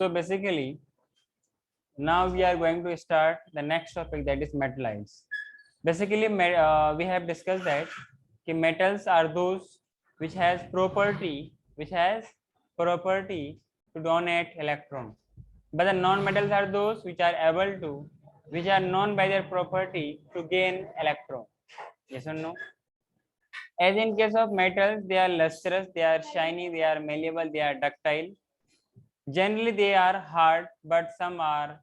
So basically, now we are going to start the next topic, that is metallites. Basically, we have discussed that metals are those which has property to donate electron, but the non-metals are those which are known by their property to gain electron. Yes or no? As in case of metals, they are lustrous, they are shiny, they are malleable, they are ductile. Generally, they are hard, but some are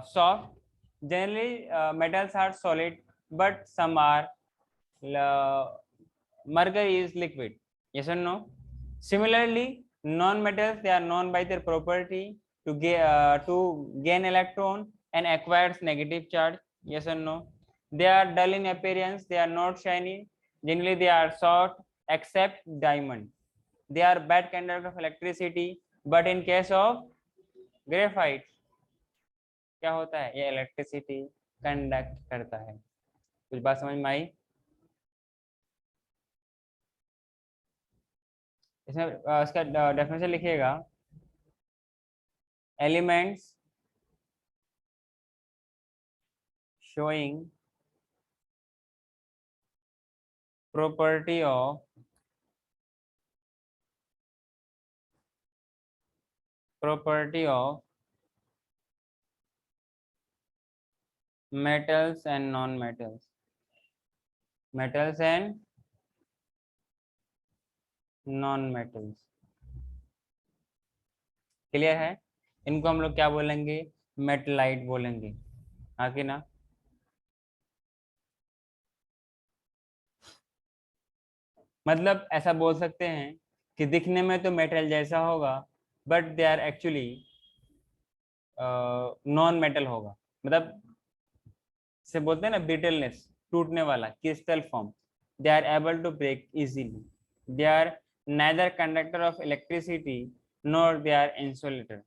soft. Generally, metals are solid, but some are mercury is liquid. Yes or no? Similarly, non-metals, they are known by their property to gain electron and acquires negative charge. Yes or no? They are dull in appearance, they are not shiny. Generally, they are soft, except diamond. They are bad conductor of electricity, but in case of graphite क्या होता है, ये electricity conduct करता है. कुछ बात समझ में आई? इसमें इसका डेफिनेशन लिखिएगा. Elements showing property of metals and non-metals. Metals and non-metals. Clear है? इनको हम लोग क्या बोलेंगे? मेटलाइट बोलेंगे. हाँ कि ना? मतलब ऐसा बोल सकते हैं कि दिखने में तो मेटल जैसा होगा, but they are actually non metal होगा. मतलब से बोलते हैं ना ब्रिटलनेस, टूटने वाला, crystal form. They are able to break easily. They are neither conductor of electricity nor they are insulator.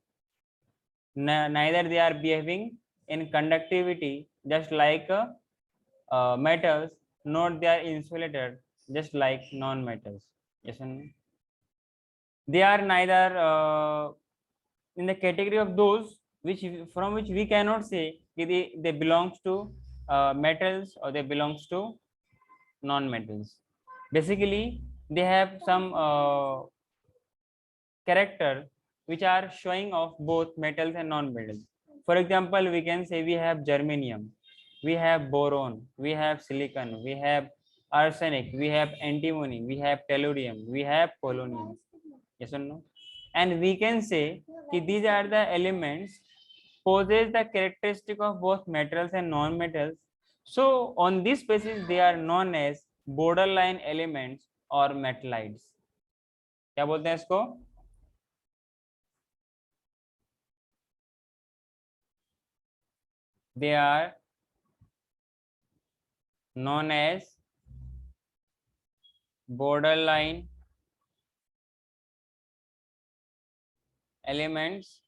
Neither they are behaving in conductivity just like metals, nor they are insulated just like non-metals. Yes or no? They are neither in the category of those from which we cannot say they belongs to metals or they belongs to non-metals. Basically, they have some character which are showing of both metals and non-metals. For example, we can say we have germanium, we have boron, we have silicon, we have arsenic, we have antimony, we have tellurium, we have polonium. Yes or no? And we can say that these are the elements possess the characteristic of both metals and non-metals. So on this basis, they are known as borderline elements or metallites. क्या बोलते हैं इसको? They are known as borderline elements,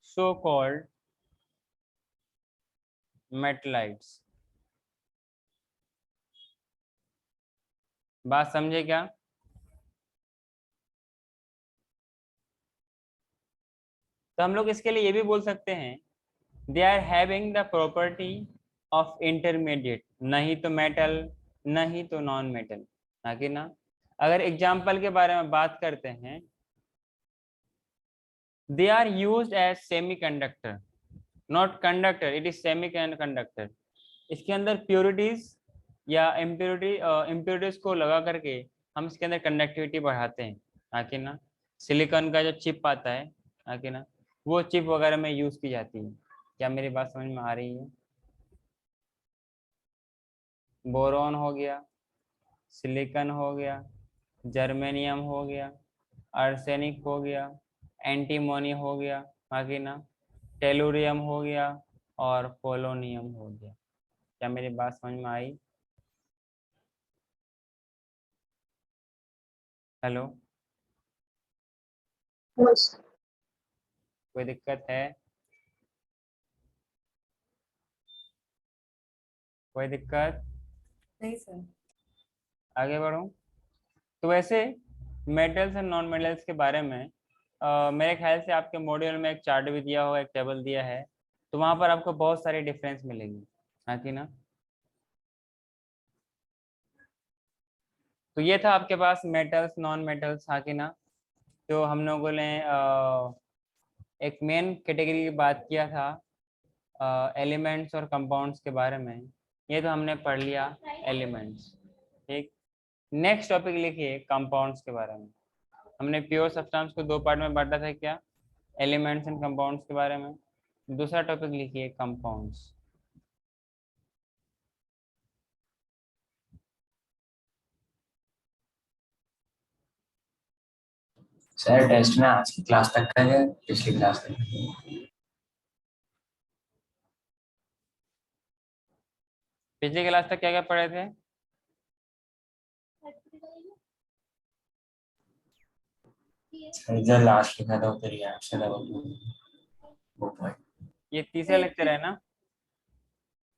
so called metallites. बात समझे क्या? तो हम लोग इसके लिए ये भी बोल सकते हैं they are having the property of intermediate, नहीं तो मेटल नहीं तो नॉन मेटल. ना कि ना? अगर एग्जाम्पल के बारे में बात करते हैं, they are used as semi conductor, not conductor, it is semi conductor. इसके अंदर प्योरिटीज या इम्प्योरिटीज को लगा करके हम इसके अंदर कंडक्टिविटी बढ़ाते हैं. ना कि ना? सिलिकॉन का जो चिप आता है, ना कि ना, वो चिप वगैरह में यूज की जाती है. क्या मेरी बात समझ में आ रही है? बोरॉन हो गया, सिलिकॉन हो गया, जर्मेनियम हो गया, आर्सेनिक हो गया, एंटीमोनी हो गया, बाकी ना, टेलुरियम हो गया और पोलोनियम हो गया. क्या मेरी बात समझ में आई? हेलो, कोई दिक्कत है? कोई दिक्कत नहीं सर. आगे बढ़ूं? तो वैसे मेटल्स एंड नॉन मेटल्स के बारे में मेरे ख्याल से आपके मॉड्यूल में एक चार्ट भी दिया होगा, एक टेबल दिया है, तो वहां पर आपको बहुत सारी डिफरेंस मिलेगी, हाँ कि ना। तो ये था आपके पास मेटल्स नॉन मेटल्स, हाँ कि ना। तो हम लोगों ने एक मेन कैटेगरी की बात किया था एलिमेंट्स और कंपाउंड्स के बारे में, ये तो हमने पढ़ लिया एलिमेंट्स। ठीक, नेक्स्ट टॉपिक लिखिए कंपाउंड्स के बारे में। हमने प्योर सब्सटेंस को दो पार्ट में बांटा था, क्या, एलिमेंट्स एंड कंपाउंड्स के बारे में। दूसरा टॉपिक लिखिए कंपाउंड्स। सर टेस्ट में आज की क्लास तक का है, पिछली क्लास तक पिछली क्लास तक क्या क्या पढ़े थे? सर जो लास्ट लिखा था वो तो रिएक्शन है वो पॉइंट। ये तीसरा लेक्चर है ना।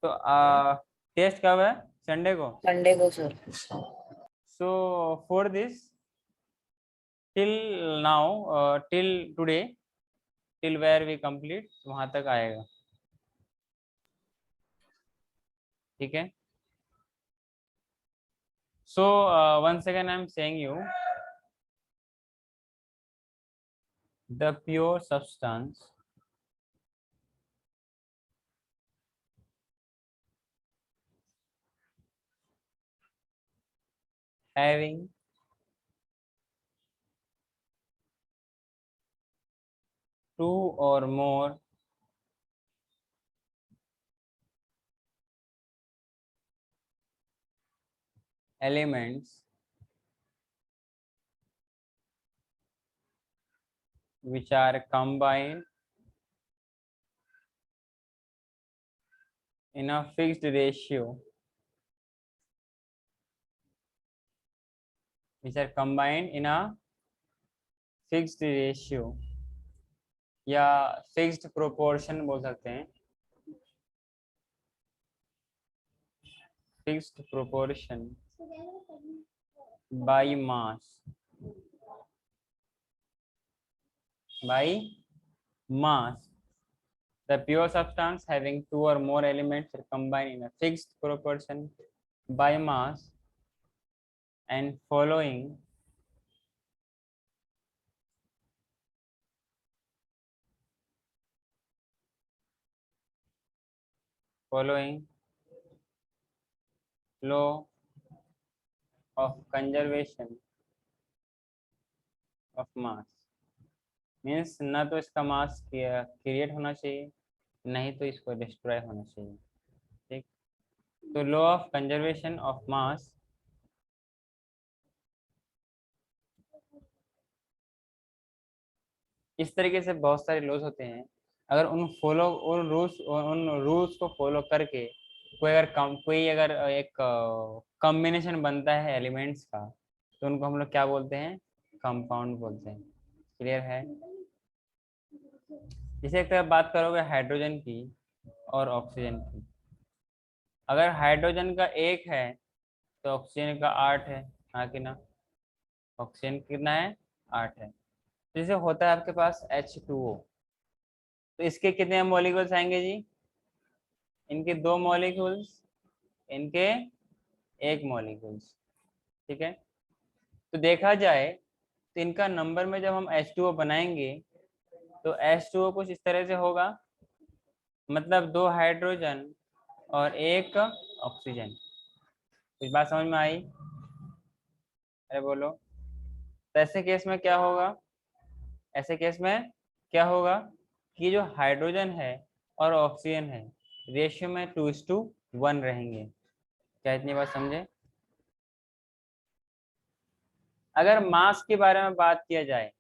तो टेस्ट कब है? संडे को। संडे को sir. So for this till now, till today, till where we complete, वहां तक आएगा, ठीक है। सो once again I am saying you the pure substance having two or more elements which are combined in a fixed ratio, which are combined in a fixed ratio या fixed proportion बोल सकते हैं, fixed proportion by mass, by mass. The pure substance having two or more elements are combined in a fixed proportion by mass and following law of conservation of mass। Means ना तो इसका मास create होना चाहिए, नहीं तो इसको destroy होना चाहिए, ठीक। तो law of conservation of mass इस तरीके से बहुत सारे लॉज होते हैं। अगर उन रूल्स को फॉलो करके कोई अगर एक कॉम्बिनेशन बनता है एलिमेंट्स का, तो उनको हम लोग क्या बोलते हैं? कंपाउंड बोलते हैं। क्लियर है? जैसे एक तरह बात करोगे हाइड्रोजन की और ऑक्सीजन की, अगर हाइड्रोजन का 1 है तो ऑक्सीजन का 8 है, हाँ कि ना। ऑक्सीजन कितना है? 8 है। जैसे होता है आपके पास H2O, तो इसके कितने मॉलिक्यूल्स आएंगे जी? इनके 2 मॉलिक्यूल्स, इनके 1 मॉलिक्यूल्स, ठीक है। तो देखा जाए तो इनका नंबर में जब हम H2O बनाएंगे तो H2O कुछ इस तरह से होगा, मतलब 2 हाइड्रोजन और 1 ऑक्सीजन। कुछ बात समझ में आई? अरे बोलो। तो ऐसे केस में क्या होगा? ऐसे केस में क्या होगा कि जो हाइड्रोजन है और ऑक्सीजन है रेशियो में 2:1 रहेंगे। क्या इतनी बात समझे? अगर मास के बारे में बात किया जाए,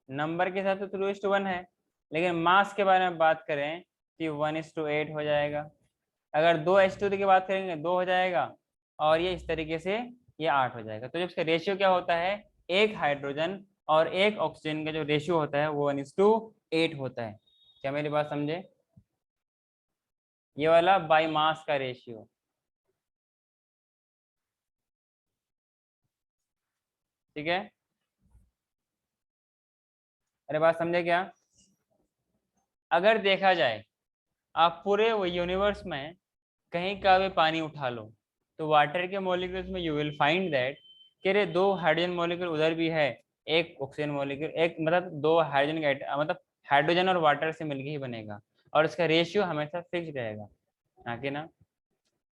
नंबर के हिसाब से तो 2:1 है, लेकिन मास के बारे में बात करें तो 1:8 हो जाएगा। अगर 2H2 की बात करेंगे 2 हो जाएगा, और ये इस तरीके से ये 8 हो जाएगा। तो जब इसका रेशियो क्या होता है, 1 हाइड्रोजन और 1 ऑक्सीजन का जो रेशियो होता है वो 1:8 होता है। क्या मेरी बात समझे? ये वाला बाई मास का रेशियो, ठीक है। अरे बात समझे क्या? अगर देखा जाए आप पूरे यूनिवर्स में कहीं का भी पानी उठा लो तो वाटर के मॉलिक्यूल्स में यू विल फाइंड दैट कि रे दो हाइड्रोजन मॉलिक्यूल उधर भी है, एक ऑक्सीजन मॉलिक्यूल, एक मतलब दो हाइड्रोजन का मतलब हाइड्रोजन और वाटर से मिलके ही बनेगा, और इसका रेशियो हमेशा फिक्स रहेगा। हाँ कि ना?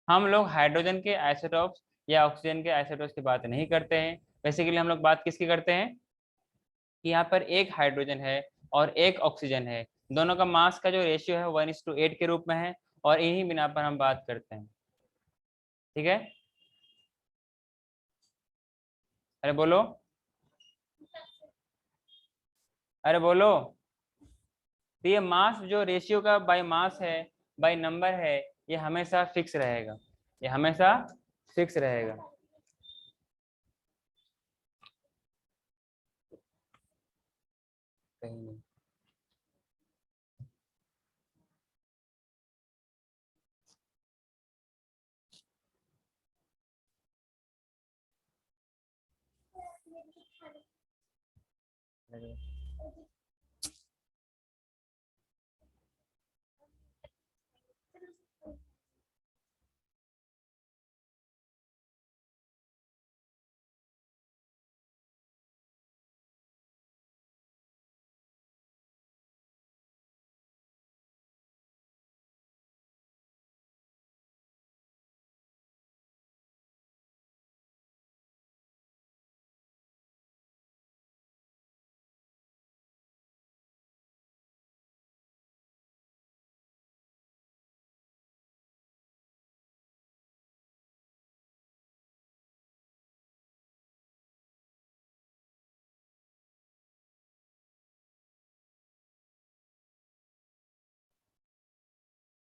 हम लोग हाइड्रोजन के आइसोटॉप्स या ऑक्सीजन के आइसोटॉप्स की बात नहीं करते हैं। बेसिकली हम लोग बात किसकी करते हैं कि यहाँ पर एक हाइड्रोजन है और एक ऑक्सीजन है, दोनों का मास का जो रेशियो है 1:8 के रूप में है, और इन्हीं बिना पर हम बात करते हैं। ठीक है? अरे बोलो, अरे बोलो। तो ये मास जो रेशियो का बाय मास है, बाय नंबर है, ये हमेशा फिक्स रहेगा, ये हमेशा फिक्स रहेगा। कहीं नहीं।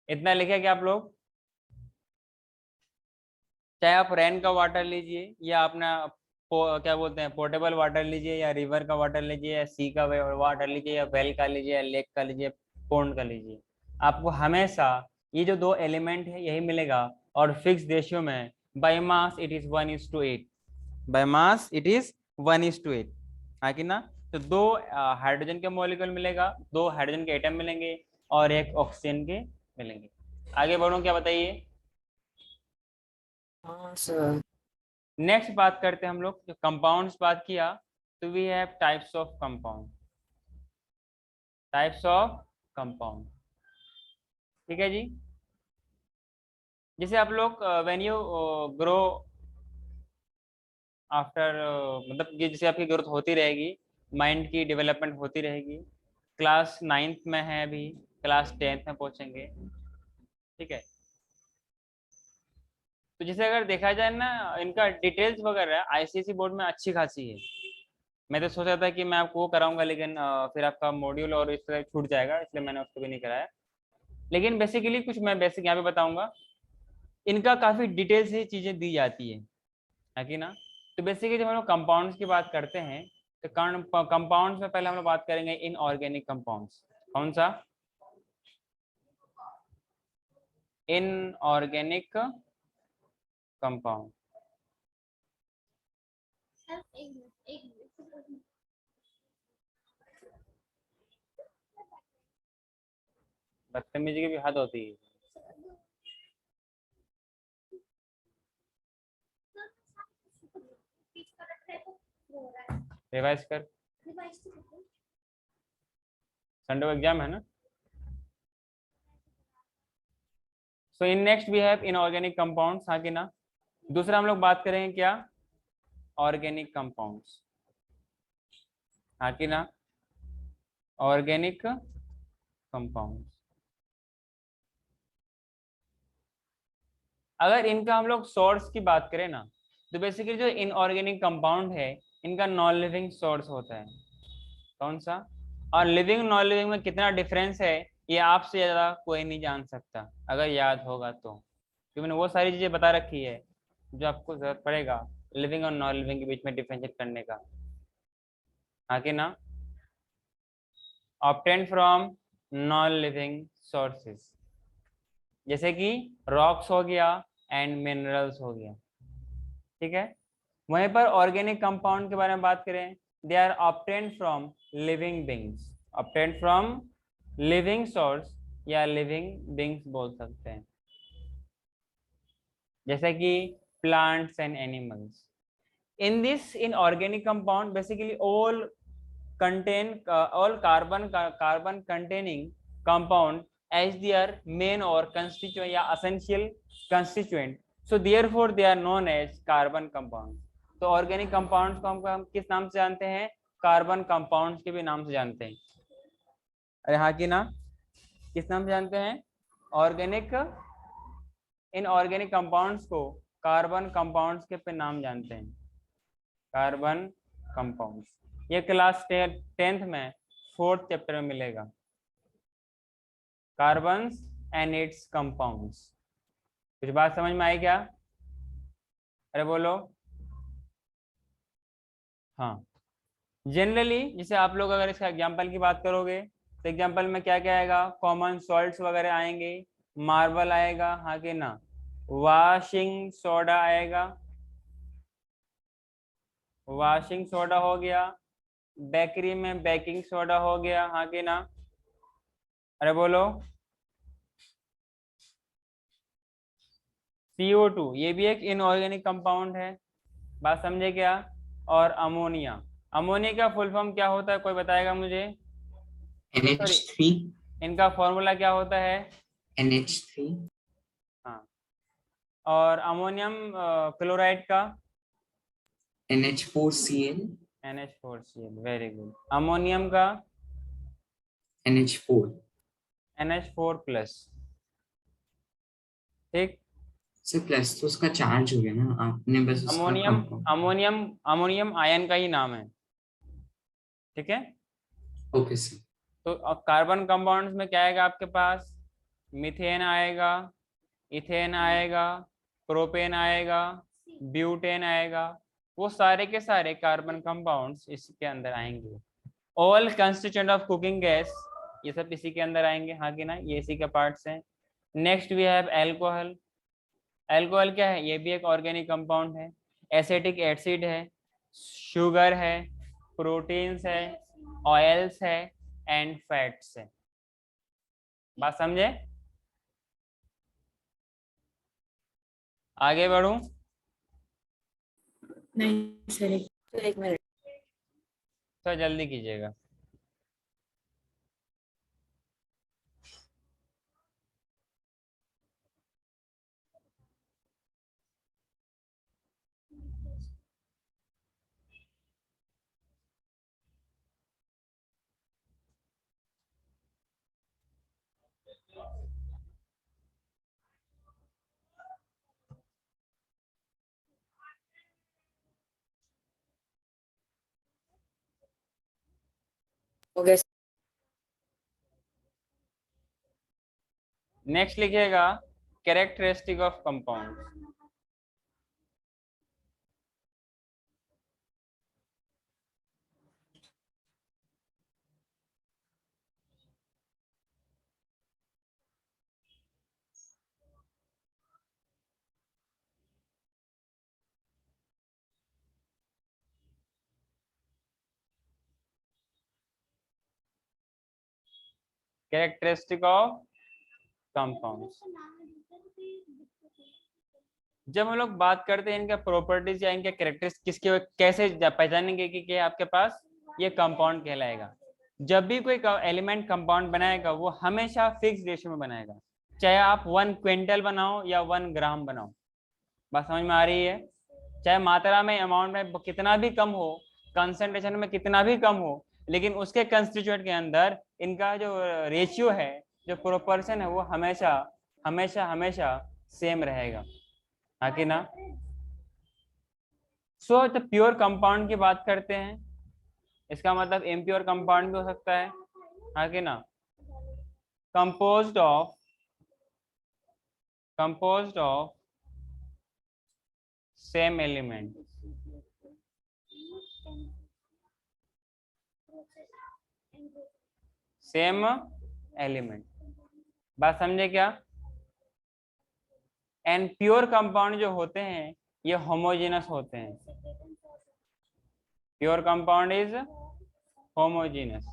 इतना लिखे क्या आप लोग? चाहे आप रेन का वाटर लीजिए या अपना क्या बोलते हैं पोर्टेबल वाटर लीजिए, या रिवर का वाटर लीजिए, या सी का वाटर लीजिए, या वेल का लीजिए, या लेक का लीजिए, पॉन्ड का लीजिए, आपको हमेशा ये जो दो एलिमेंट है यही मिलेगा, और फिक्स रेशियो में by mass it is 1:8, by mass it is 1:8। हाँ कि ना? तो दो हाइड्रोजन के मॉलिक्यूल मिलेगा, दो हाइड्रोजन के एटम मिलेंगे, और एक ऑक्सीजन के मिलेंगे। आगे बढ़ो, क्या बताइए? हाँ सर। नेक्स्ट बात करते हैं हम लोग, जो कंपाउंड्स बात किया, तो we have types of compound, types of compound. ठीक है जी? जैसे आप लोग व्हेन यू ग्रो आफ्टर, मतलब कि जैसे आपकी ग्रोथ होती रहेगी, माइंड की डेवलपमेंट होती रहेगी, क्लास 9th में है अभी, क्लास 10th में पहुंचेंगे। ठीक है? तो जैसे अगर देखा जाए ना, इनका डिटेल्स वगैरह आईसीएसई बोर्ड में अच्छी खासी है। मैं तो सोचा था कि मैं आपको वो कराऊंगा, लेकिन फिर आपका मॉड्यूल और इस तरह छूट जाएगा, इसलिए मैंने उसको भी नहीं कराया। लेकिन बेसिकली कुछ मैं बेसिक यहाँ पे बताऊंगा, इनका काफी डिटेल से चीजें दी जाती है कि ना? तो बेसिकली जब हम लोग कंपाउंड्स की बात करते हैं, तो कंपाउंड्स में पहले हम लोग बात करेंगे इनऑर्गेनिक कंपाउंड्स। कौन सा? Inorganic compound. बदतमीजी की भी हद होती है। रिवाइज कर, संडे को एग्जाम है ना? So in next we have inorganic compounds. हाँ कि ना? दूसरा हम लोग बात करेंगे क्या? Organic compounds. हाँ कि ना? Organic compounds. अगर इनका हम लोग सोर्स की बात करें ना, तो बेसिकली जो इनऑर्गेनिक कंपाउंड है, इनका नॉन लिविंग सोर्स होता है। कौन सा? और लिविंग नॉन लिविंग में कितना डिफरेंस है, ये आपसे ज्यादा कोई नहीं जान सकता, अगर याद होगा तो, क्योंकि मैंने वो सारी चीजें बता रखी है जो आपको जरूरत पड़ेगा लिविंग और नॉन लिविंग के बीच में डिफरेंशिएट करने का। हाँ कि ना? Obtain from non living sources, जैसे कि रॉक्स हो गया एंड मिनरल्स हो गया। ठीक है? वहीं पर ऑर्गेनिक कंपाउंड के बारे में बात करें, they are obtained from living beings, obtained from living source या living beings बोल सकते हैं, जैसे कि plants and animals. In this inorganic compound, basically all contain all carbon containing compound as their main or constituent या essential constituent, so therefore they are known as carbon compounds. तो organic compounds को हम किस नाम से जानते हैं? Carbon compounds के भी नाम से जानते हैं. अरे हाँ कि ना, किस नाम से जानते हैं? ऑर्गेनिक, इनऑर्गेनिक कंपाउंड्स को कार्बन कंपाउंड्स के पे नाम जानते हैं, कार्बन कंपाउंड्स. ये क्लास 10th में 4th चैप्टर में मिलेगा, कार्बन्स एंड इट्स कंपाउंड्स. कुछ बात समझ में आई क्या? अरे बोलो. हाँ, जनरली जैसे आप लोग अगर इसका एग्जांपल की बात करोगे तो एग्जांपल में क्या क्या आएगा? कॉमन सॉल्ट्स वगैरह आएंगे, मार्बल आएगा, हाँ कि ना, वॉशिंग सोडा आएगा, वॉशिंग सोडा हो गया, बेकरी में बेकिंग सोडा हो गया, हाँ कि ना. अरे बोलो. CO2 ये भी एक इनऑर्गेनिक कंपाउंड है, बात समझे क्या? और अमोनिया, अमोनिया का फुल फॉर्म क्या होता है, कोई बताएगा मुझे? NH3. इनका फॉर्मूला क्या होता है? NH3. हाँ, और अमोनियम क्लोराइड का? NH4Cl. NH4Cl, very good. Ammonium का? NH4. NH4 plus. ठीक. से प्लस तो उसका चार्ज हो गया ना, आपने बस उसका ammonium compound. Ammonium ammonium ion का ही नाम है, ठीक है. Okay sir. तो कार्बन कंपाउंड्स में क्या आएगा आपके पास? मीथेन आएगा, इथेन आएगा, प्रोपेन आएगा, ब्यूटेन आएगा, वो सारे के सारे कार्बन कंपाउंड्स इसके अंदर आएंगे. All constituent of cooking gas, ये सब इसी के अंदर आएंगे, हाँ कि ना, ये इसी के पार्ट्स हैं. Next we have alcohol. Alcohol क्या है? ये भी एक ऑर्गेनिक कंपाउंड है. एसिटिक एसिड है, शुगर है, प्रोटीन्स है, ऑयल्स है एंड फैट्स है. बात समझे? आगे बढ़ूं? नहीं सर, एक मिनट. तो जल्दी कीजिएगा. हो गया. नेक्स्ट लिखिएगा characteristic of compound. Characteristic of compounds. जब हम लोग बात करते हैं इनका प्रॉपर्टीज या इनके कैरेक्टरिस्टिक किसके, कैसे पहचानेंगे कि आपके पास ये कंपाउंड कहलाएगा? जब भी कोई एलिमेंट कंपाउंड बनाएगा वो हमेशा फिक्स रेशियो में बनाएगा, चाहे आप 1 क्विंटल बनाओ या 1 ग्राम बनाओ. बात समझ में आ रही है? चाहे मात्रा में, अमाउंट में कितना भी कम हो, कंसंट्रेशन में कितना भी कम हो, लेकिन उसके कंस्टिट्यूएंट के अंदर इनका जो रेशियो है, जो प्रोपोर्शन है, वो हमेशा हमेशा हमेशा सेम रहेगा, हाँ कि ना. सो तो प्योर कंपाउंड की बात करते हैं, इसका मतलब इम्प्योर कंपाउंड भी हो सकता है, हाँ कि ना. Composed of same element, same element. बात समझे क्या? एंड प्योर कंपाउंड जो होते हैं ये होमोजेनस होते हैं. प्योर कंपाउंड इज होमोजेनस,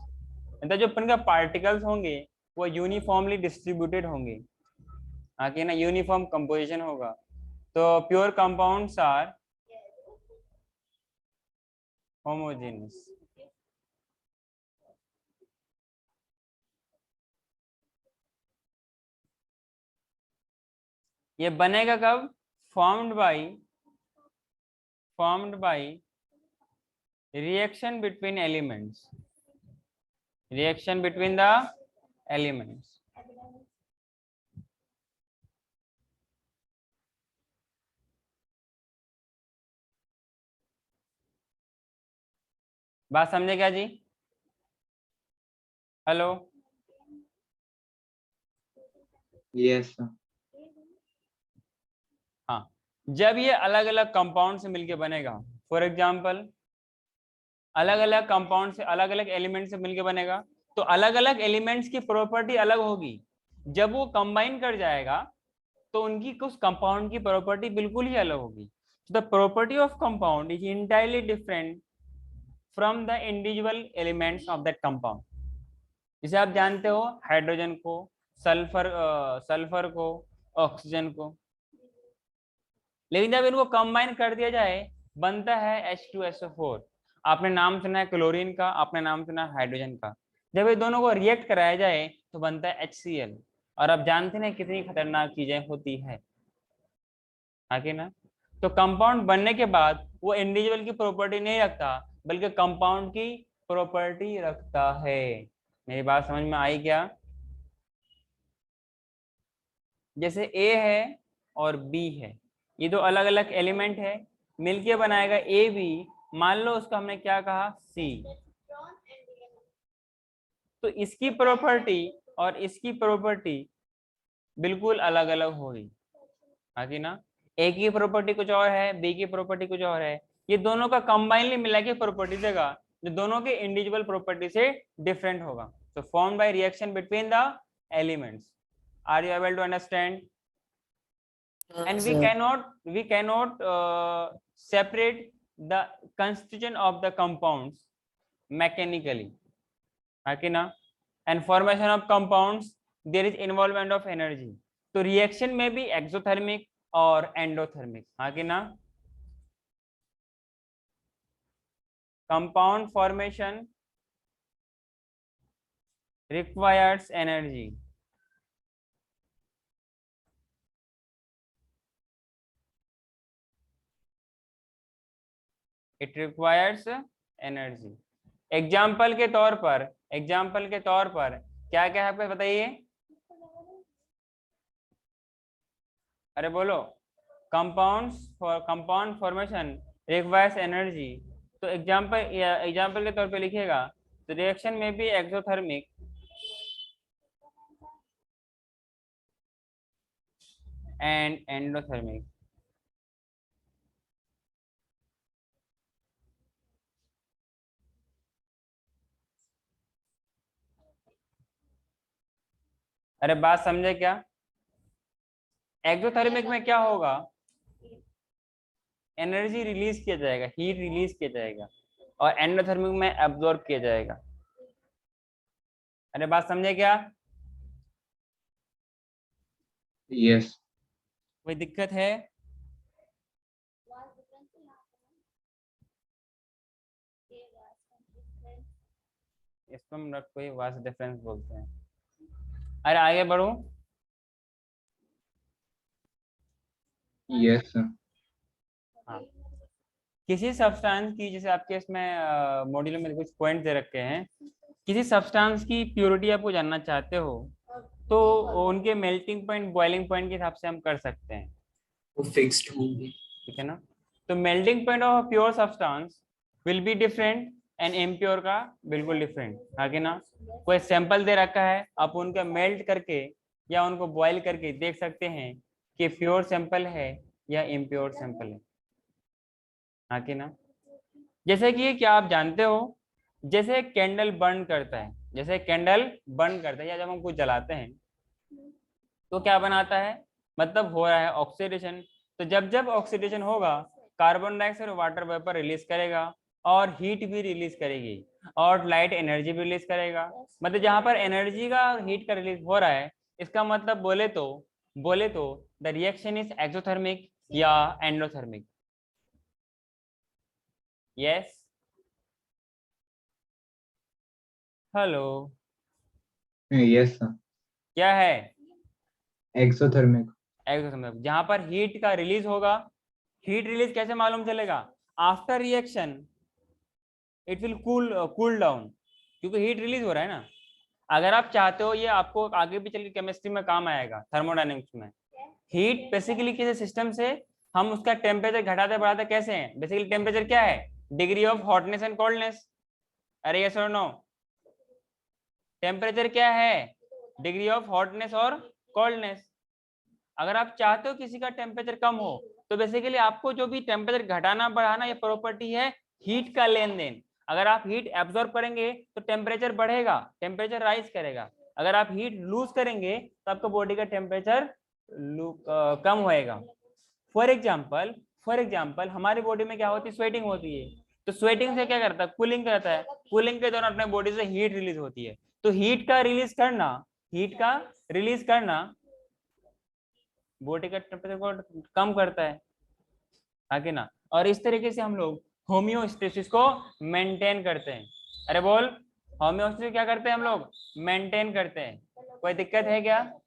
मतलब जो अपन का पार्टिकल्स होंगे वो यूनिफॉर्मली डिस्ट्रीब्यूटेड होंगे, आगे ना यूनिफॉर्म कंपोजिशन होगा। तो प्योर कंपाउंड्स आर होमोजेनस। ये बनेगा कब? Formed by reaction between elements, reaction between the elements. बात समझे क्या जी? हेलो, यस हाँ, जब ये अलग अलग कंपाउंड से मिलके बनेगा, फॉर एग्जांपल अलग अलग कंपाउंड से, अलग अलग एलिमेंट से मिलके बनेगा, तो अलग अलग एलिमेंट्स की प्रॉपर्टी अलग होगी। जब वो कंबाइन कर जाएगा तो उनकी कुछ कंपाउंड की प्रॉपर्टी बिल्कुल ही अलग होगी। The property of compound is entirely different from the individual elements of that compound. जैसे आप जानते हो हाइड्रोजन को, सल्फर को, ऑक्सीजन को, लेकिन जब इनको कंबाइन कर दिया जाए बनता है H2SO4। आपने नाम सुना है क्लोरीन का, आपने नाम सुना है हाइड्रोजन का। जब ये दोनों को रिएक्ट कराया जाए तो बनता है HCl। और आप जानते हैं कितनी खतरनाक चीजें होती है, आगे ना। तो कंपाउंड बनने के बाद वो इंडिविजुअल की प्रॉपर्टी नहीं रखता, बल्कि कंपाउंड की प्रॉपर्टी रखता है। मेरी बात समझ में आई क्या? जैसे A है और B है, ये दो अलग अलग एलिमेंट है, मिलके बनाएगा AB। मान लो उसका हमने क्या कहा, C। तो इसकी प्रॉपर्टी और इसकी प्रॉपर्टी बिल्कुल अलग अलग होगी, आगे ना। A की प्रॉपर्टी कुछ और है, B की प्रॉपर्टी कुछ और है। ये दोनों का कंबाइनली मिला के प्रॉपर्टी देगा जो दोनों के इंडिविजुअल प्रॉपर्टी से डिफरेंट होगा। तो form by reaction between the elements. Are you able to understand? And we cannot separate the constituent of the compounds mechanically, okay na? And formation of compounds there is involvement of energy, so reaction may be exothermic or endothermic, okay na? Compound formation requires energy, it requires energy। Example के तौर पर, क्या क्या है आपको बताइए? अरे बोलो। Compound formation requires energy. तो एग्जाम्पल के तौर पे लिखिएगा, तो रिएक्शन में भी एक्सोथर्मिक एंड एंडोथर्मिक। अरे बात समझे क्या? एक्सोथर्मिक में क्या होगा, एनर्जी रिलीज किया जाएगा, हीट रिलीज किया जाएगा, और एंडोथर्मिक में एब्जॉर्ब किया जाएगा। अरे बात समझे क्या? यस कोई दिक्कत है? इसको हम कोई वास्ट डिफरेंस बोलते हैं। अरे आगे बढ़ो। यस हाँ, किसी सब्सटेंस की, जैसे आपके इसमें मॉड्यूल में कुछ पॉइंट दे रखे हैं, किसी सब्सटेंस की प्योरिटी आपको जानना चाहते हो तो उनके मेल्टिंग पॉइंट, बॉइलिंग पॉइंट के हिसाब से हम कर सकते हैं, वो फिक्स्ड होंगे। ठीक है ना। तो melting point of pure substance will be different and impure का बिल्कुल डिफरेंट, आगे ना। कोई सैंपल दे रखा है, आप उनका मेल्ट करके या उनको बॉईल करके देख सकते हैं कि प्योर सैंपल है या इम्प्योर सैंपल है, आगे ना। जैसे कि क्या आप जानते हो, जैसे कैंडल बर्न करता है, या जब हम कुछ जलाते हैं तो क्या बनाता है, मतलब हो रहा है ऑक्सीडेशन। तो जब जब ऑक्सीडेशन होगा, कार्बन डाइऑक्साइड और वाटर वेपर रिलीज करेगा, और हीट भी रिलीज करेगी और लाइट एनर्जी भी रिलीज करेगा। मतलब जहां पर एनर्जी का और हीट का रिलीज हो रहा है, इसका मतलब बोले तो द रिएक्शन इज एक्सोथर्मिक या endothermic. Yes, hello, Yes, sir. क्या है? Exothermic. एक्सोथर्मिक, जहां पर हीट का रिलीज होगा। हीट रिलीज कैसे मालूम चलेगा? After reaction it will cool down, क्योंकि हीट रिलीज हो रहा है ना। अगर आप चाहते हो, ये आपको आगे भी चल के केमिस्ट्री में काम आएगा, थर्मोडायनेमिक्स में। हीट बेसिकली किसी सिस्टम से हम उसका टेम्परेचर घटाते बढ़ाते कैसे हैं? बेसिकली टेम्परेचर क्या है? Degree of hotness and coldness. अरे यस और नो? टेम्परेचर क्या है? डिग्री ऑफ हॉटनेस और कोल्डनेस। अगर आप चाहते हो किसी का टेम्परेचर कम हो, तो बेसिकली आपको जो भी टेम्परेचर घटाना बढ़ाना, ये प्रॉपर्टी है हीट का लेन देन। अगर आप हीट एब्जॉर्ब करेंगे तो टेम्परेचर बढ़ेगा, टेम्परेचर राइज करेगा। अगर आप हीट लूज करेंगे तो आपका बॉडी का टेम्परेचर कम होएगा। फॉर एग्जाम्पल हमारी बॉडी में क्या होती है? स्वेटिंग होती है। तो स्वेटिंग से क्या करता है? कूलिंग करता है। कूलिंग के दौरान अपने बॉडी से हीट रिलीज होती है। तो हीट का रिलीज करना बॉडी का टेम्परेचर को कम करता है, आगे ना। और इस तरीके से हम लोग होम्योस्टेसिस को मेंटेन करते हैं। अरे बोल, होम्योस्टेसिस क्या करते हैं हम लोग? मेंटेन करते हैं। कोई दिक्कत है क्या?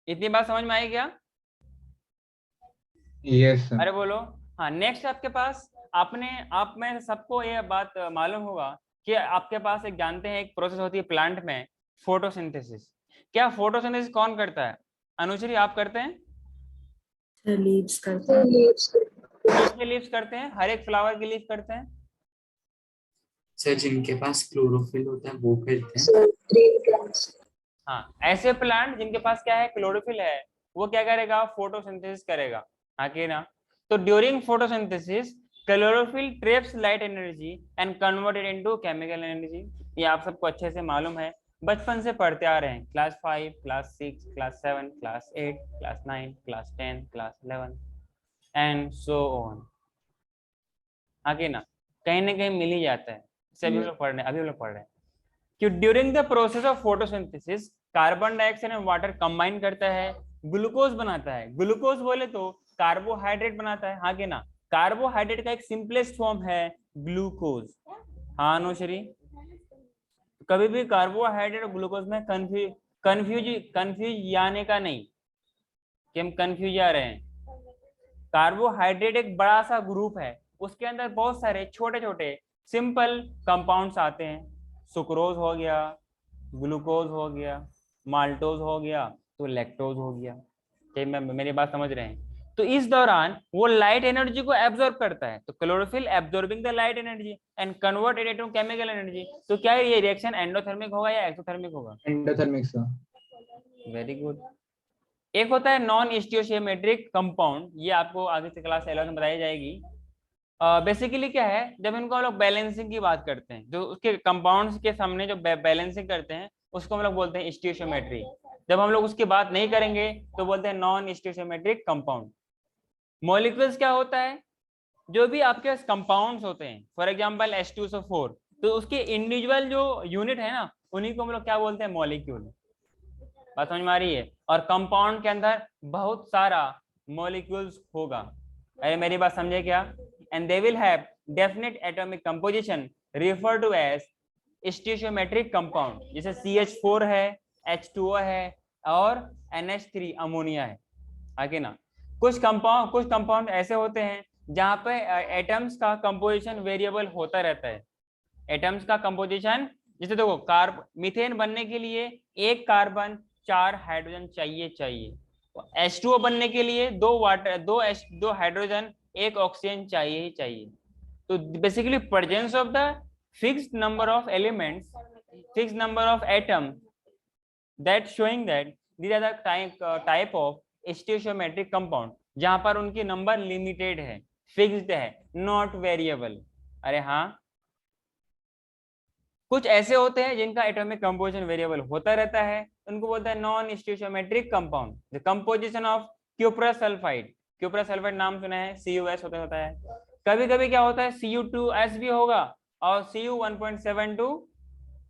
इतनी बात समझ में आई क्या? Yes, sir. अरे बोलो। हाँ, नेक्स्ट आपके पास, आप में सबको ये बात मालूम होगा कि आपके पास एक जानते हैं एक प्रोसेस होती है प्लांट में, फोटोसिंथेसिस। क्या फोटोसिंथेसिस कौन करता है? अनुश्री, आप करते हैं? लीव्स करते हैं। किसके लीव्स करते हैं? हर एक फ्लावर के लीव करते हैं। सर जिनके पास क्लोरोफिल होता है वो करते हैं। हाँ, ऐसे प्लांट जिनके पास क्या है? क्लोरोफिल है, वो क्या करेगा? फोटोसिंथेसिस करेगा, हाँ कि ना। तो during photosynthesis chlorophyll traps light energy and converted into chemical energy. ये आप सबको अच्छे से मालूम है, बचपन से पढ़ते आ रहे हैं। Class 5, class 6, class 7, class 8, class 9, class 10, class 11 and so on, हाँ कि ना। कहीं ना कहीं मिल ही जाता है। इसे अभी हम लोग पढ़ रहे हैं, कि during the process of photosynthesis carbon dioxide and water combine करता है, ग्लूकोज बनाता है। ग्लूकोज बोले तो कार्बोहाइड्रेट बनाता है, हाँ कि ना। कार्बोहाइड्रेट का एक सिंपलेस्ट फॉर्म है ग्लूकोज, हाँ अनुश्री। कभी भी कार्बोहाइड्रेट और ग्लूकोज में कंफ्यूज आने का नहीं कि हम कंफ्यूज आ रहे हैं। कार्बोहाइड्रेट एक बड़ा सा ग्रुप है, उसके अंदर बहुत सारे छोटे छोटे सिंपल कंपाउंड्स आते हैं। सुक्रोज हो गया, ग्लूकोज हो गया, माल्टोज हो गया, तो लैक्टोज हो गया। क्या मेरी बात समझ रहे हैं? तो इस दौरान वो लाइट एनर्जी को एब्जॉर्ब करता है, तो chlorophyll absorbing the light energy and convert it into chemical energy. तो क्या ये रिएक्शन एंडोथर्मिक होगा या एक्सोथर्मिक होगा? Endothermic, sir. Very good. एक होता है नॉन स्टियोशियोमेट्रिक कंपाउंड, ये आपको आगे से क्लास 11 में बताई जाएगी। बेसिकली क्या है, जब इनको हम लोग बैलेंसिंग की बात करते हैं, जो उसके कंपाउंड्स के सामने जो बैलेंसिंग करते हैं, उसको हम लोग बोलते हैं स्टियोशियोमेट्री। जब हम लोग उसकी बात नहीं करेंगे तो बोलते हैं नॉन स्टियोशियोमेट्रिक कंपाउंड। मॉलिक्यूल्स क्या होता है? जो भी आपके कंपाउंड्स होते हैं, फॉर एग्जांपल H2SO4, तो उसके इंडिविजुअल जो यूनिट है ना, उन्हीं को हम लोग क्या बोलते हैं? मॉलिक्यूल। बात समझ में आ रही है? और कंपाउंड के अंदर बहुत सारा मॉलिक्यूल्स होगा। अरे मेरी बात समझे क्या? And they will have definite atomic composition refer to as stoichiometric compound. जैसे CH4 है, H2O है और NH3 अमोनिया है, आगे ना। कुछ कंपाउंड ऐसे होते हैं जहां पे एटम्स का कंपोजिशन वेरिएबल होता रहता है। एटम्स का कंपोजिशन, जैसे देखो मीथेन बनने के लिए एक कार्बन 4 हाइड्रोजन चाहिए। H2O बनने के लिए दो हाइड्रोजन एक ऑक्सीजन चाहिए। तो basically presence of the fixed number of elements, fixed number of atom, that showing that these are the type of stoichiometric compound. जहां पर उनकी नंबर लिमिटेड है, फिक्स्ड है, नॉट वेरिएबल। अरे हाँ, कुछ ऐसे होते हैं जिनका एटॉमिक कंपोजिशन वेरिएबल होता रहता है, उनको बोलते हैं non stoichiometric compound. The composition of cuprous sulphide, cuprous sulphide नाम सुना है, CuS होता है। कभी कभी क्या होता है, Cu2S भी होगा और Cu 1.7 to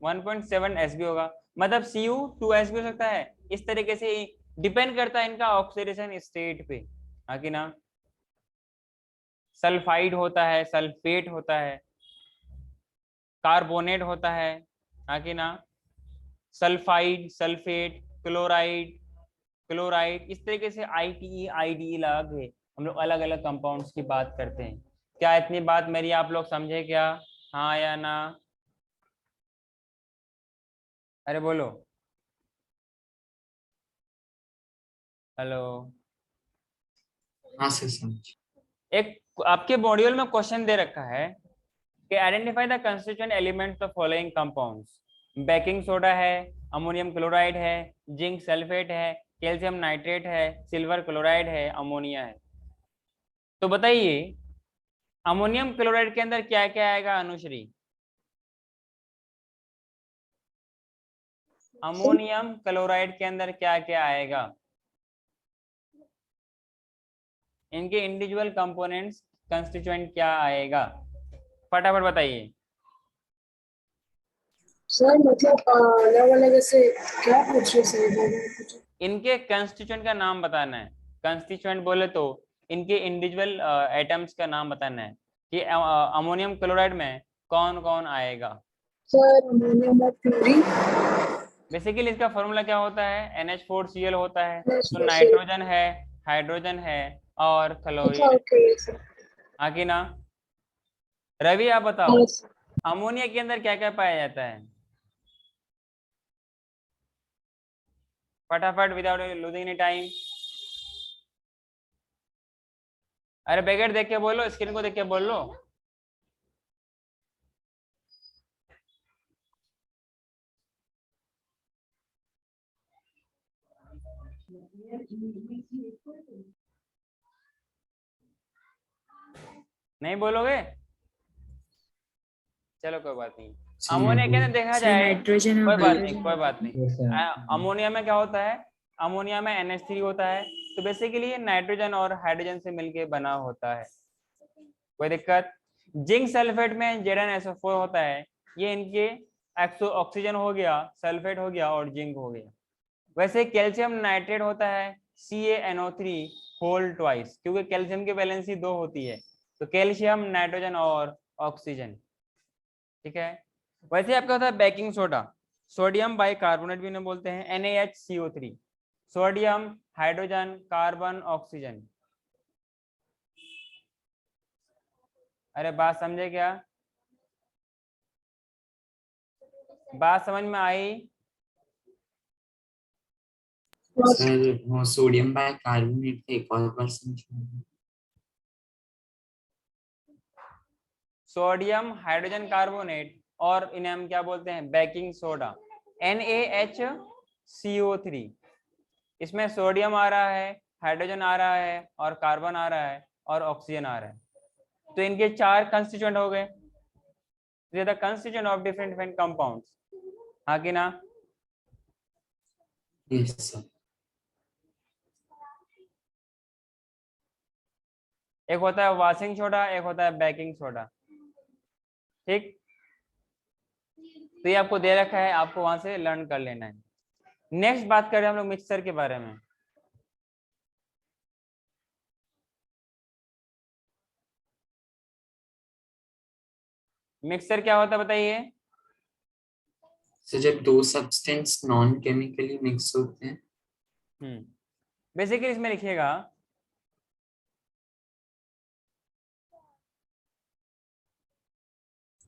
1.7S भी होगा, मतलब Cu2S भी हो सकता है। इस तरीके से डिपेंड करता है इनका ऑक्सीडेशन स्टेट पे, हाँ कि ना। सल्फाइड होता है, सल्फेट होता है, कार्बोनेट होता है, हाँ कि ना। सल्फाइड, सल्फेट, क्लोराइड, क्लोराइड, इस तरीके से ITE IDE लगा के हम लोग अलग अलग कंपाउंड्स की बात करते हैं। क्या इतनी बात मेरी आप लोग समझे क्या, हाँ या ना? अरे बोलो, हेलो। हाँ सर समझ। एक आपके मॉड्यूल में क्वेश्चन दे रखा है कि identify the constituent elements of following compounds. Baking soda है, अमोनियम क्लोराइड है, जिंक सल्फेट है, कैल्शियम नाइट्रेट है, सिल्वर क्लोराइड है, अमोनिया है। तो बताइए अमोनियम क्लोराइड के अंदर क्या क्या आएगा अनुश्री? अमोनियम क्लोराइड के अंदर क्या क्या आएगा? इनके इंडिविजुअल कंपोनेंट्स कंस्टिट्यूएंट क्या आएगा, फटाफट बताइए। सर मतलब अलग अलग ऐसे क्या पूछ रहे सर? इनके कंस्टिट्यूएंट का नाम बताना है। कंस्टिट्यूएंट बोले तो इनके इंडिविजुअल एटम्स का नाम बताना है कि अमोनियम क्लोराइड में कौन कौन आएगा। सर अमोनियम और क्लोरीन। बेसिकली इसका फॉर्मूला क्या होता है, NH4Cl होता है। तो NH4Cl नाइट्रोजन है, हाइड्रोजन है और अच्छा क्लोरीन है, ओके सर। हाँ कि ना। रवि आप बताओ हाँ सर। अमोनिया के अंदर क्या क्या पाया जाता है, फटाफट विदाउट लूजिंग एनी टाइम। अरे बैगेट देख के बोलो, स्क्रीन को देख के बोल लो। नहीं बोलोगे, चलो कोई बात नहीं। अमोनिया के अंदर देखा सर जाए, नाइट्रोजन कोई और बात नहीं हाइड्रोजन। कोई बात नहीं। Yes, sir. अमोनिया में क्या होता है, अमोनिया में NH3 होता है, तो बेसिकली ये नाइट्रोजन और हाइड्रोजन से मिलके बना होता है, कोई दिक्कत। जिंक सल्फेट में Zn SO4 होता है, ये इनके ऑक्सीजन हो गया, सल्फेट हो गया और जिंक हो गया। वैसे कैल्शियम नाइट्रेट होता है CaNO3 होल ट्वाइस, क्योंकि कैल्शियम की वैलेंसी 2 होती है, तो कैल्शियम, नाइट्रोजन और ऑक्सीजन, ठीक है। वैसे आपका होता है बेकिंग सोडा, सोडियम बाइकार्बोनेट भी इन्हें बोलते हैं, NaHCO3, sodium, hydrogen, carbon, oxygen. अरे बात समझे क्या, बात समझ में आई? सर वो सोडियम बाइकार्बोनेट का एक और बार समझाइए। सोडियम हाइड्रोजन कार्बोनेट और इन्हें हम क्या बोलते हैं, बेकिंग सोडा, NaHCO3। इसमें सोडियम आ रहा है, हाइड्रोजन आ रहा है और कार्बन आ रहा है और ऑक्सीजन आ रहा है, तो इनके 4 कंस्टिट्यूएंट हो गए, the constituent of different different compounds, हाँ कि ना। Yes sir. एक होता है वॉशिंग सोडा, एक होता है बेकिंग सोडा, ठीक। तो ये आपको दे रखा है, आपको वहां से लर्न कर लेना है। नेक्स्ट बात करें हम लोग मिक्सचर के बारे में। मिक्सचर क्या होता है बताइए? सर जब दो सब्सटेंस नॉन केमिकली मिक्स होते हैं। बेसिकली इसमें लिखिएगा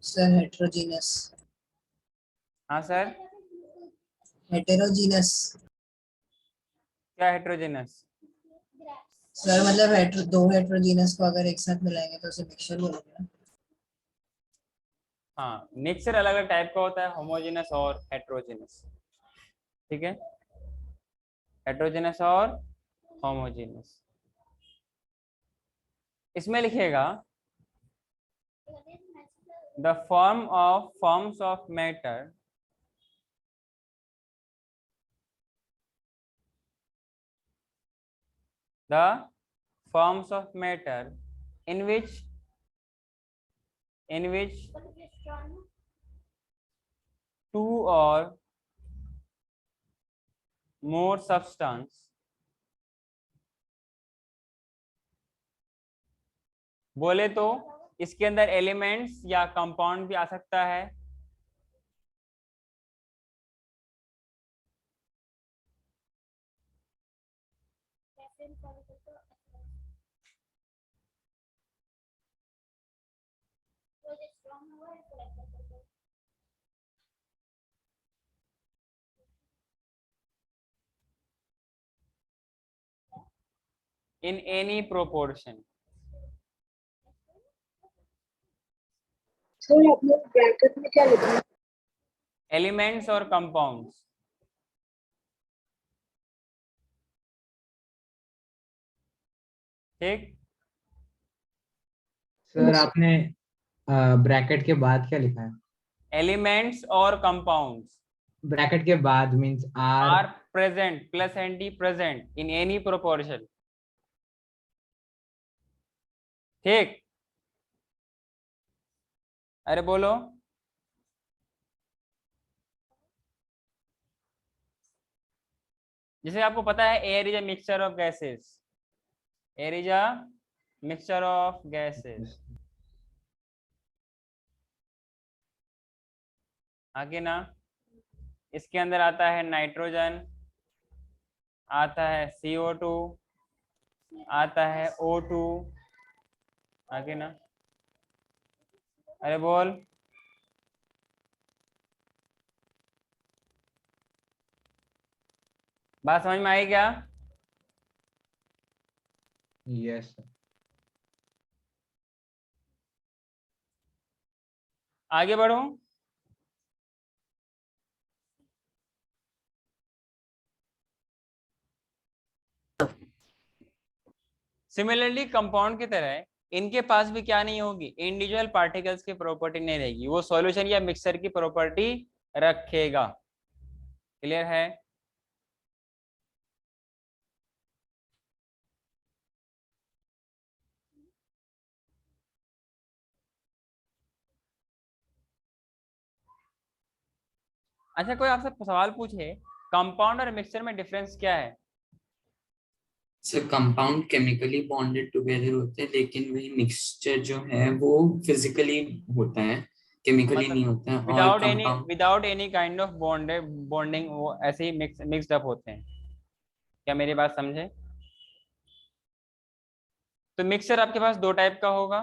सर हेटेरोजीनस। हाँ सर, हेटेरोजीनस क्या हेट्रोजेनस? सर मतलब दो हेटेरोजीनस को अगर एक साथ मिलाएंगे तो उसे मिक्सचर बोलेंगे ना। हाँ, मिक्सचर अलग अलग टाइप का होता है, होमोजेनस और हेट्रोजेनस, ठीक है, हेट्रोजेनस और होमोजेनस। इसमें लिखेगा the forms of matter the forms of matter in which two or more substance बोले तो इसके अंदर एलिमेंट्स या कंपाउंड भी आ सकता है। in any proportion। सर आपने ब्रैकेट में क्या लिखा है? एलिमेंट्स और कंपाउंड्स। ठीक, सर आपने ब्रैकेट के बाद क्या लिखा है? एलिमेंट्स और कंपाउंड्स ब्रैकेट के बाद means are are present plus and present in any proportion. ठीक, अरे बोलो। जैसे आपको पता है air is a mixture of gases, air is a mixture of gases, आगे ना इसके अंदर आता है नाइट्रोजन, आता है CO2, आता है O2, आगे ना, अरे बोल। बात समझ में आई क्या? Yes sir. आगे बढ़ो। सिमिलरली कंपाउंड की तरह इनके पास भी क्या नहीं होगी, इंडिविजुअल पार्टिकल्स की प्रॉपर्टी नहीं रहेगी, वो सॉल्यूशन या मिक्सचर की प्रॉपर्टी रखेगा। क्लियर है? अच्छा, कोई आपसे सवाल पूछे कंपाउंड और मिक्सचर में डिफरेंस क्या है? Sir compound chemically bonded together होते हैं, लेकिन वही मिक्सचर जो है वो फिजिकली होता है, केमिकली नहीं होता है। और compound without any kind of bonding वो ऐसे ही मिक्स्ड अप होते हैं। क्या मेरी बात समझे? तो मिक्सचर आपके पास दो टाइप का होगा,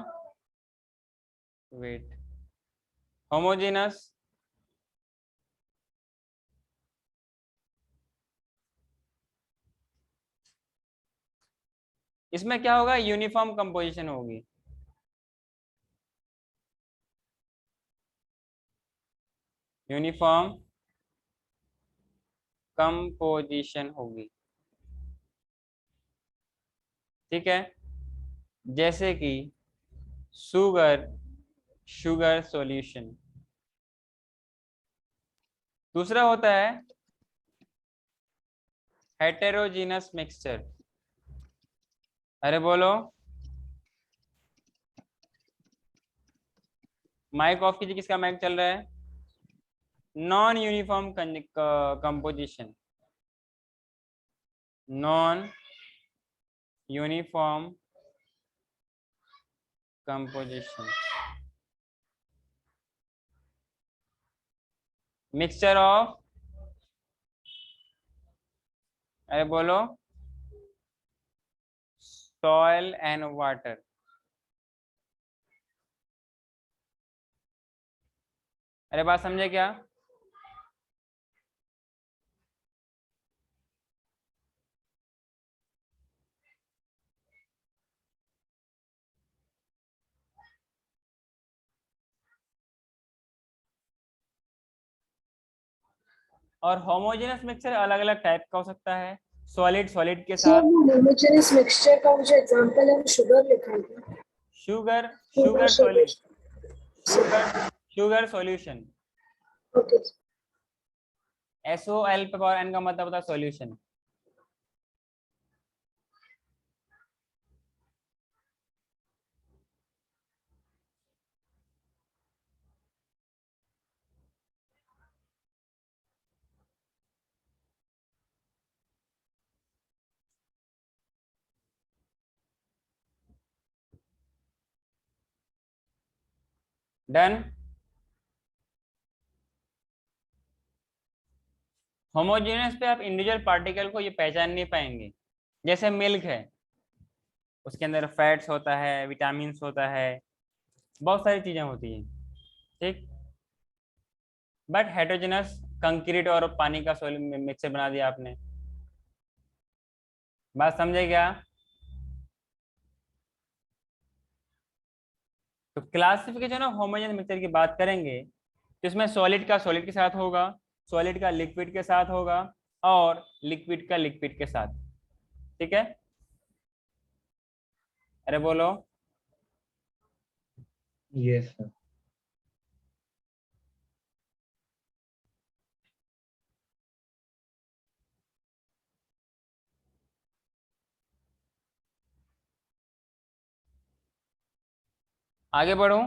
वेट, होमोजेनस इसमें क्या होगा, यूनिफॉर्म कंपोजिशन होगी, यूनिफॉर्म कंपोजिशन होगी। ठीक है, जैसे कि शुगर सॉल्यूशन। दूसरा होता है हेटेरोजीनस मिक्सचर। अरे बोलो, माइक ऑफ कीजिए, किसका माइक चल रहा है? Non uniform composition, non uniform composition, mixture of, अरे बोलो, सॉइल एंड वाटर। अरे बात समझे क्या? और होमोजेनस मिक्सचर अलग अलग टाइप का हो सकता है, सॉलिड के सर साथ। होमोजेनियस मिक्सचर का मुझे एग्जांपल है, शुगर लिखा है। sugar Sugar solution, solution. sugar solution. Okay. SOL पे पावर n का मतलब होता है सॉल्यूशन। डन। होमोजेनियस पे आप इंडिविजुअल पार्टिकल को ये पहचान नहीं पाएंगे। जैसे मिल्क है, उसके अंदर फैट्स होता है, विटामिन्स होता है, बहुत सारी चीजें होती हैं, ठीक। बट हेटेरोजेनस कंक्रीट और पानी का मिक्सचर बना दिया आपने। बात समझे क्या? तो क्लासिफिकेशन ऑफ होमोजेनियस मिक्सचर की बात करेंगे तो इसमें सॉलिड का सॉलिड के साथ होगा, सॉलिड का लिक्विड के साथ होगा, और लिक्विड का लिक्विड के साथ, ठीक है। अरे बोलो। Yes sir. आगे बढ़ूं।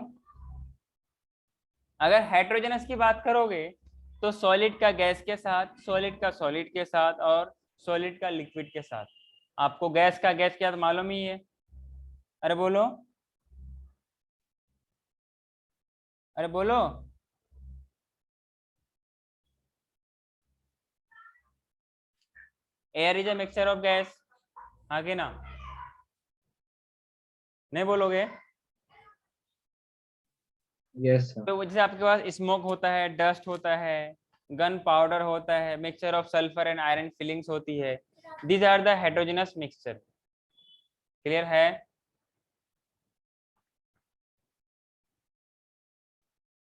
अगर हेटेरोजेनस की बात करोगे तो सॉलिड का गैस के साथ, सॉलिड का सॉलिड के साथ, और सॉलिड का लिक्विड के साथ। आपको गैस का गैस क्या मालूम ही है। अरे बोलो, अरे बोलो। Air is a mixture of gas. आगे ना, नहीं बोलोगे? Yes sir. तो जैसे आपके पास स्मोक होता है, डस्ट होता है, गन पाउडर होता है, mixture of sulphur and iron filings होती है, these are the heterogeneous mixture. Clear है?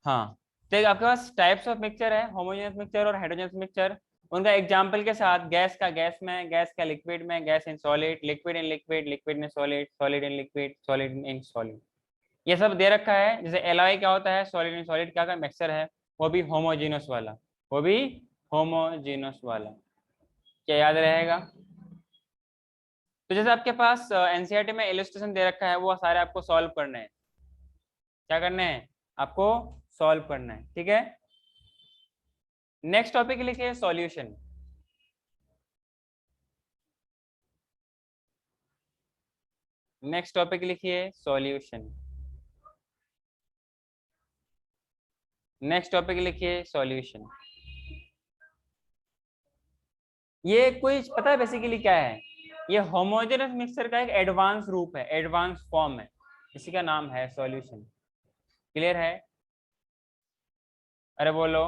हाँ। तो एक आपके पास टाइप्स ऑफ मिक्सचर है, होमोजेनस मिक्सचर और हेटेरोजेनस मिक्सचर। उनका एग्जांपल के साथ, गैस का गैस में, गैस का लिक्विड में, gas in solid, liquid in liquid, liquid in solid, solid in liquid, solid in solid, ये सब दे रखा है। जैसे एलॉय क्या होता है, सॉलिड इन सॉलिड का मिक्सचर है, वो भी होमोजेनस वाला, वो भी होमोजेनस वाला। क्या याद रहेगा? तो जैसे आपके पास एनसीईआरटी में इलस्ट्रेशन दे रखा है, वो सारे आपको सॉल्व करने हैं। क्या करने हैं? आपको सॉल्व करना है, ठीक है। नेक्स्ट टॉपिक लिखिए सॉल्यूशन। नेक्स्ट टॉपिक लिखिए सॉल्यूशन। नेक्स्ट टॉपिक लिखिए सॉल्यूशन। ये कोई पता है बेसिकली क्या है? ये होमोजेनस मिक्सचर का एक एडवांस रूप है, एडवांस फॉर्म है, इसी का नाम है सॉल्यूशन। क्लियर है? अरे बोलो।